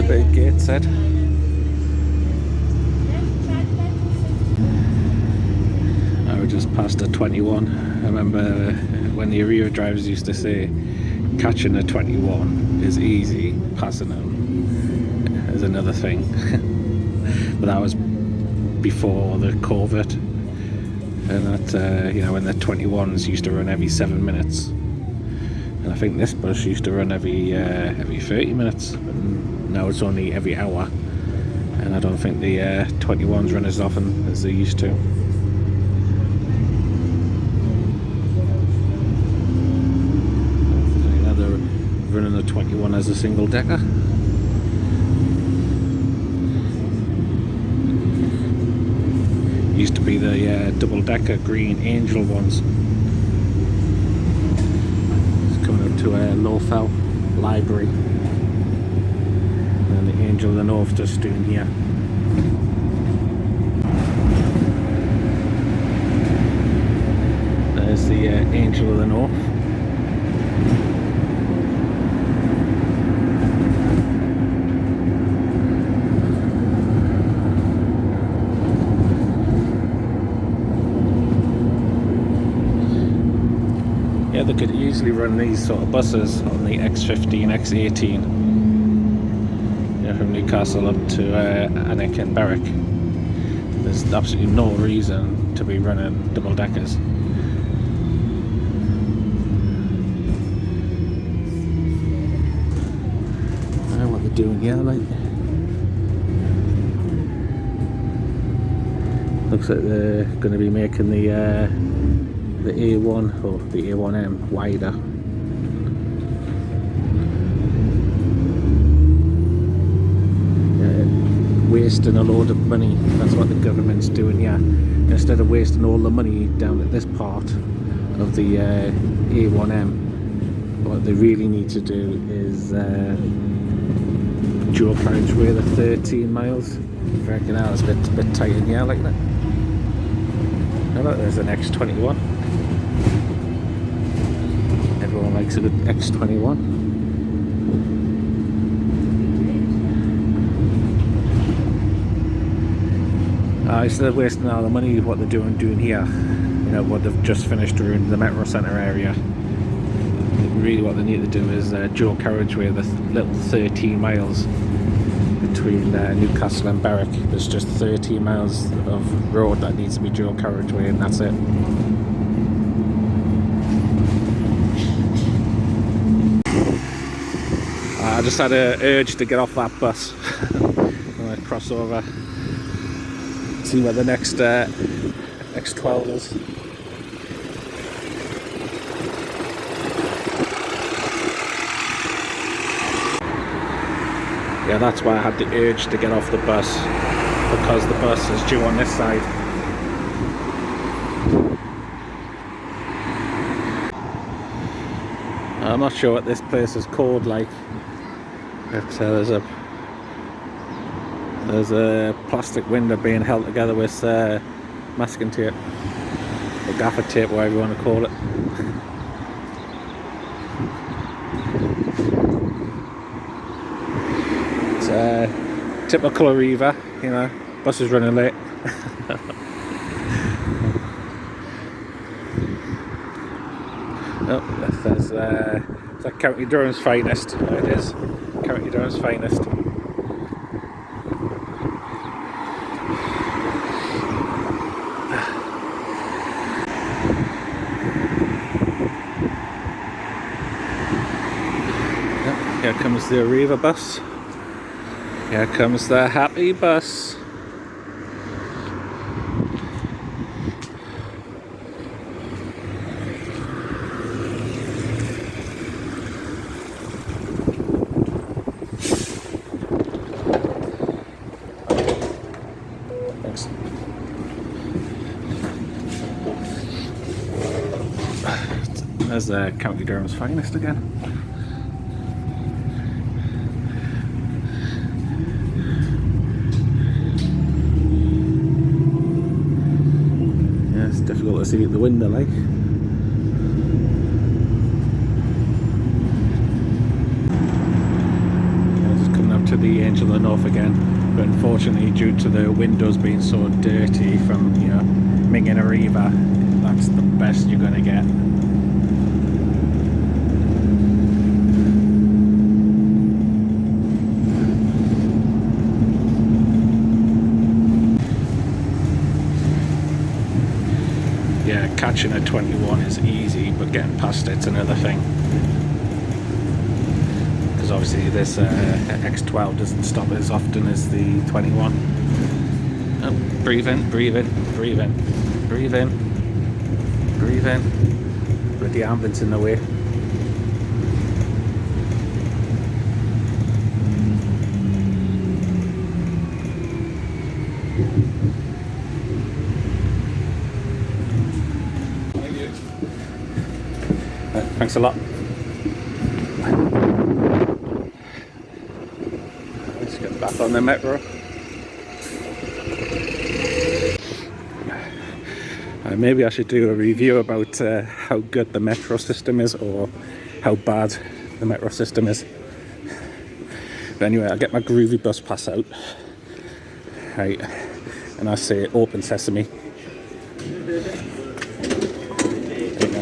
big gate said. I was just past a 21. I remember when the Arriva drivers used to say catching a 21 is easy, passing them is another thing. But that was before the COVID, and that you know, when the 21s used to run every 7 minutes, and I think this bus used to run every 30 minutes, and now it's only every hour, and I don't think the 21s run as often as they used to. Now they're running the 21 as a single decker. Used to be the double-decker green Angel ones. It's coming up to Lowfell Library, and the Angel of the North just doing here. There's the Angel of the North. Yeah, they could easily run these sort of buses on the X15, X18, you know, from Newcastle up to Alnwick and Berwick. There's absolutely no reason to be running double deckers. I don't know what they're doing here, like. Looks like they're going to be making the A1 or the A1M wider. Wasting a load of money. That's what the government's doing here. Instead of wasting all the money down at this part of the A1M, what they really need to do is dual carriageway the 13 miles. I reckon that was a bit tight in here like that. Oh look, there's an X21. Everyone likes a good X21. Instead of wasting all the money, what they're doing here, you know, what they've just finished doing the Metro Centre area, really what they need to do is dual carriageway the little 13 miles between Newcastle and Berwick. There's just 13 miles of road that needs to be dual carriageway, and that's it. I just had an urge to get off that bus. I'm going to cross over, see where the next X12 is. Yeah, that's why I had the urge to get off the bus, because the bus is due on this side. I'm not sure what this place is called, like, but there's a plastic window being held together with masking tape, or gaffer tape, whatever you want to call it. It's typical Arriva, you know, bus is running late. Oh, there's that County Durham's finest. There it is, County Durham's finest. Here comes the Arriva bus. Here comes the happy bus. Thanks. There's County Durham's finest again. It's difficult to see at the window, like. Yeah, just coming up to the Angel off again. But unfortunately, due to the windows being so dirty from, you know, Ming and Arriva, that's the best you're gonna get. Yeah, catching a 21 is easy, but getting past it's another thing. Because obviously this X12 doesn't stop as often as the 21. Oh, breathe in, breathe in, breathe in, breathe in, breathe in. With the ambulance in the way. Thanks a lot. Let's get back on the metro. Maybe I should do a review about how good the metro system is, or how bad the metro system is. But anyway, I'll get my groovy bus pass out. Right, and I say open sesame. There you go.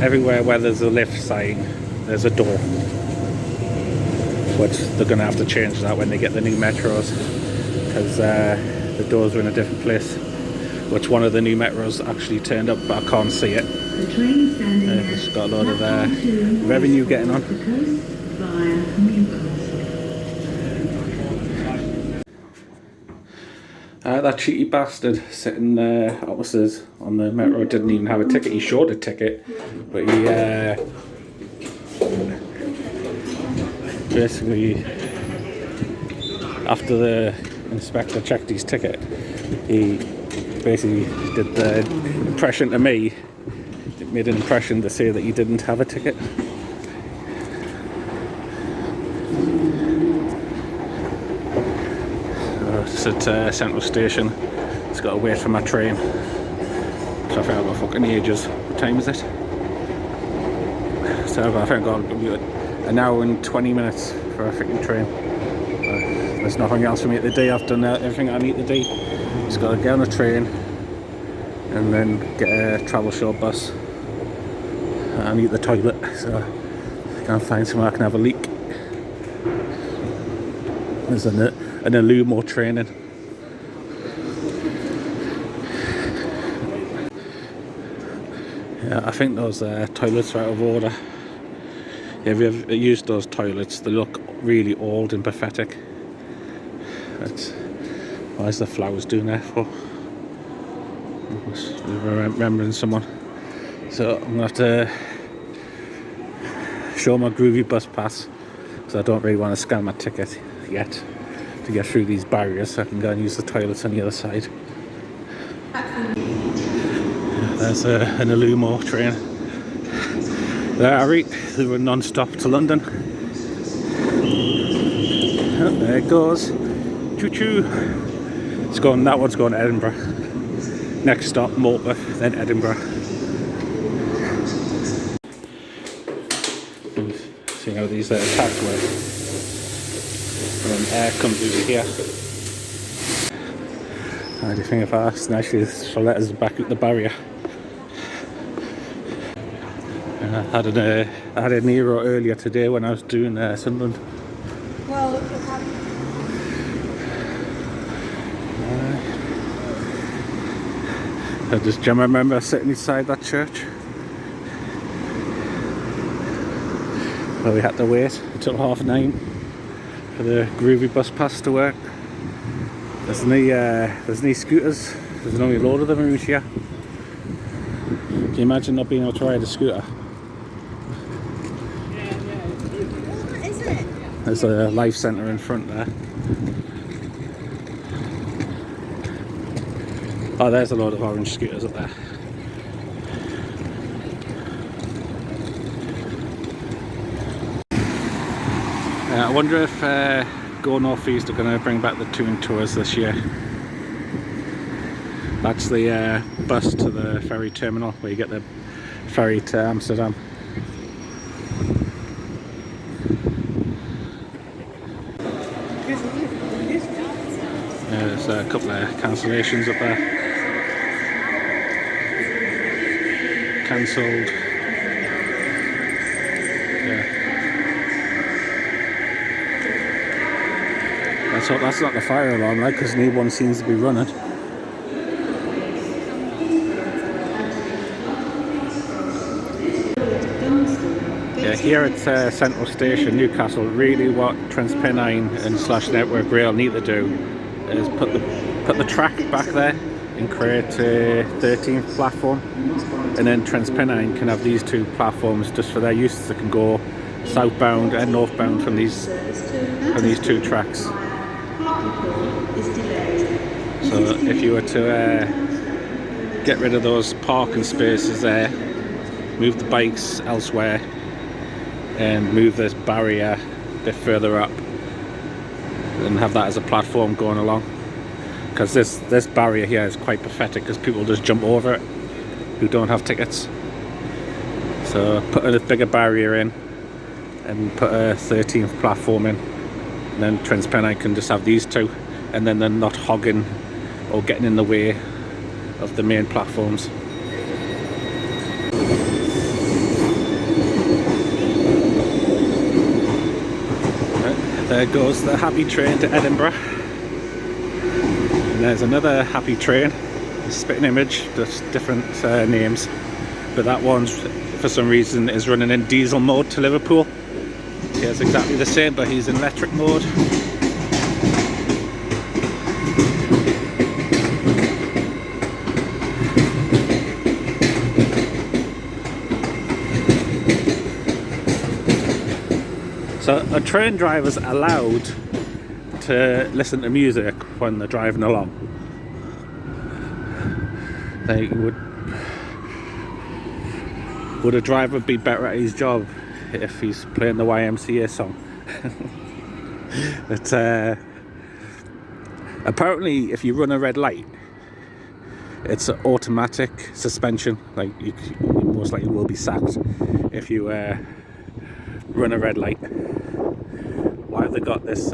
Everywhere where there's a lift sign, there's a door. Which they're going to have to change that when they get the new metros, because the doors are in a different place. Which one of the new metros actually turned up, but I can't see it. It's got a lot of revenue getting on. That cheeky bastard sitting opposite on the metro didn't even have a ticket. He showed a ticket, but he basically, after the inspector checked his ticket, he basically did the impression to me. It made an impression to say that he didn't have a ticket. It's at Central Station. It's got to wait for my train. So I think I've got fucking ages. What time is it? So I think I've got an hour and 20 minutes for a freaking train. There's nothing else for me to do. I've done everything I need to do. Just got to get on a train and then get a travel show bus. I need the toilet, so I can't find somewhere I can have a leak. There's an Illumo training. Yeah, I think those toilets are out of order. If you ever used those toilets, they look really old and pathetic. Why is the flowers doing that for? Remembering someone. So I'm gonna have to show my groovy bus pass, because I don't really want to scan my ticket yet to get through these barriers, so I can go and use the toilets on the other side. There's an Illumo train. There, Harry, they were non-stop to London. Oh, there it goes. Choo-choo. That one's going to Edinburgh. Next stop, Morpeth, then Edinburgh. See how these tabs work. And air comes over here. How do you think if I asked nicely for letters back at the barrier? I had an Nero earlier today when I was doing Sunderland. Well, I just remember sitting inside that church. Well, we had to wait until 9:30 for the groovy bus pass to work. There's no scooters. There's only a load of them around here. Can you imagine not being able to ride a scooter? what is it? There's a life centre in front there. Oh, there's a load of orange scooters up there. I wonder if Go North East are going to bring back the Toon tours this year. That's the bus to the ferry terminal where you get the ferry to Amsterdam. There's a couple of cancellations up there. Cancelled. Yeah. Let's hope that's not the fire alarm, like, because neither one seems to be running. Yeah, here at Central Station, Newcastle, really what Transpennine and /Network Rail need to do is put the track back there and create a 13th platform, and then Transpennine can have these two platforms just for their use. They can go southbound and northbound from these two tracks. So if you were to get rid of those parking spaces there, move the bikes elsewhere, and move this barrier a bit further up, and have that as a platform going along, because this barrier here is quite pathetic because people just jump over it who don't have tickets. So put a bigger barrier in and put a 13th platform in, and then Transpennine can just have these two, and then they're not hogging or getting in the way of the main platforms. There goes the happy train to Edinburgh, and there's another happy train, a spitting image, just different names, but that one for some reason is running in diesel mode to Liverpool. Here's exactly the same, but he's in electric mode. So a train driver's allowed to listen to music when they're driving along. Like, would a driver be better at his job if he's playing the YMCA song? But apparently if you run a red light, it's an automatic suspension. Like, you most likely will be sacked if you run a red light. Why have they got this?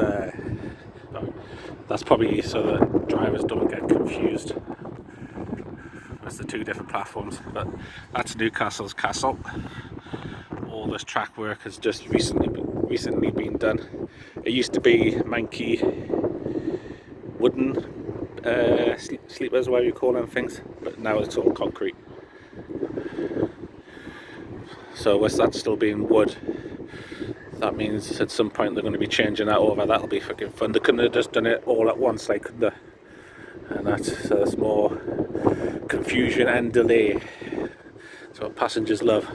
That's probably so that drivers don't get confused. That's the two different platforms. But that's Newcastle's castle. All this track work has just recently been done. It used to be manky wooden sleepers, whatever you call them things, but now it's all concrete. So with that still being wood, that means at some point they're going to be changing that over. That'll be fucking fun. They couldn't have just done it all at once, like, could they? And that's more confusion and delay. That's what passengers love.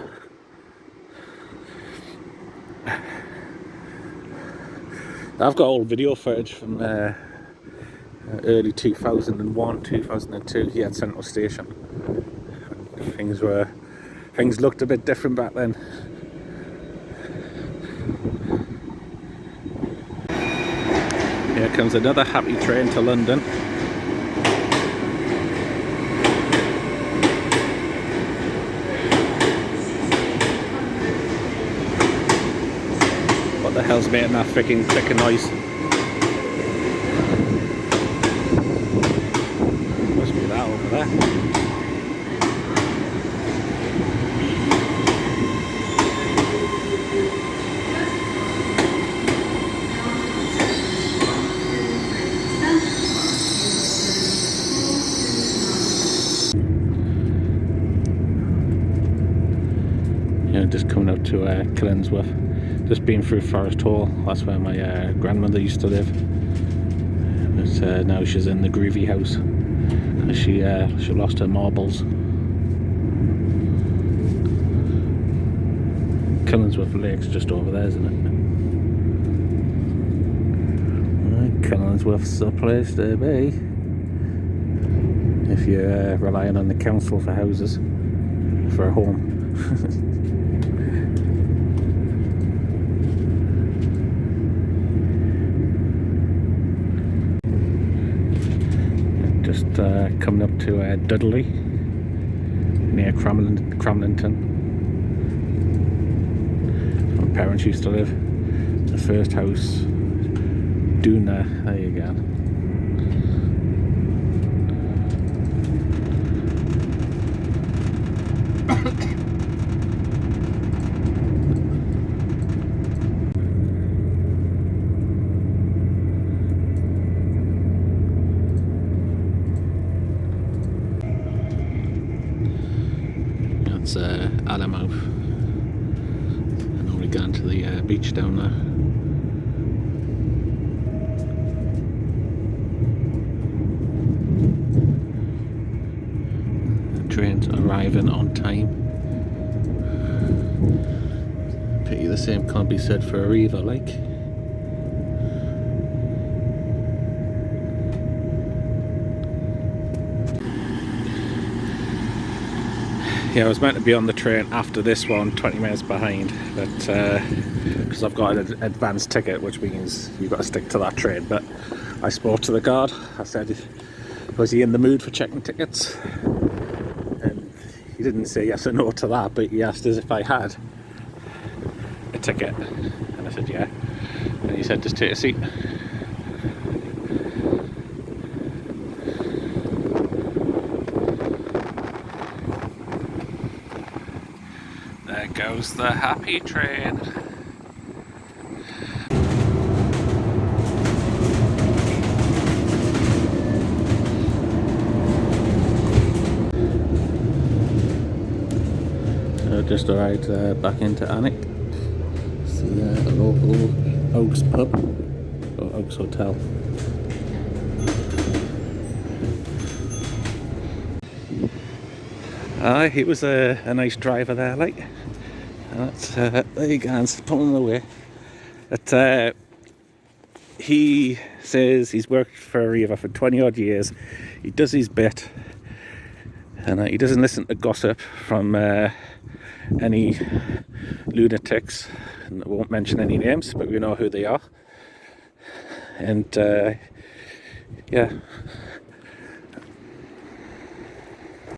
I've got old video footage from early 2001, 2002 here at Central Station. Things looked a bit different back then. Here comes another happy train to London. What the hell's making that freaking clicking noise? Must be that over there. Just coming up to Killingsworth, just been through Forest Hall. That's where my grandmother used to live, but now she's in the Groovy house. She lost her marbles. Killingsworth Lake's just over there, isn't it? Killingsworth's the place to be if you're relying on the council for houses, for a home. coming up to Dudley near Cramlington. My parents used to live. The first house doing there you go. That's Adamouth. I normally go to the beach down there. The train's arriving on time. Pity the same can't be said for Arriva, like. Yeah, I was meant to be on the train after this one, 20 minutes behind, but because I've got an advance ticket, which means you've got to stick to that train. But I spoke to the guard. I said, was he in the mood for checking tickets? And he didn't say yes or no to that, but he asked us if I had a ticket. And I said, yeah. And he said, just take a seat. There goes the happy train. So just arrived back into Alnwick. It's the local Oaks pub, or Oaks Hotel. He was a nice driver there, like. That's there you go, it's pulling away. But he says he's worked for Arriva for 20 odd years. He does his bit, and he doesn't listen to gossip from any lunatics. And I won't mention any names, but we know who they are. And yeah,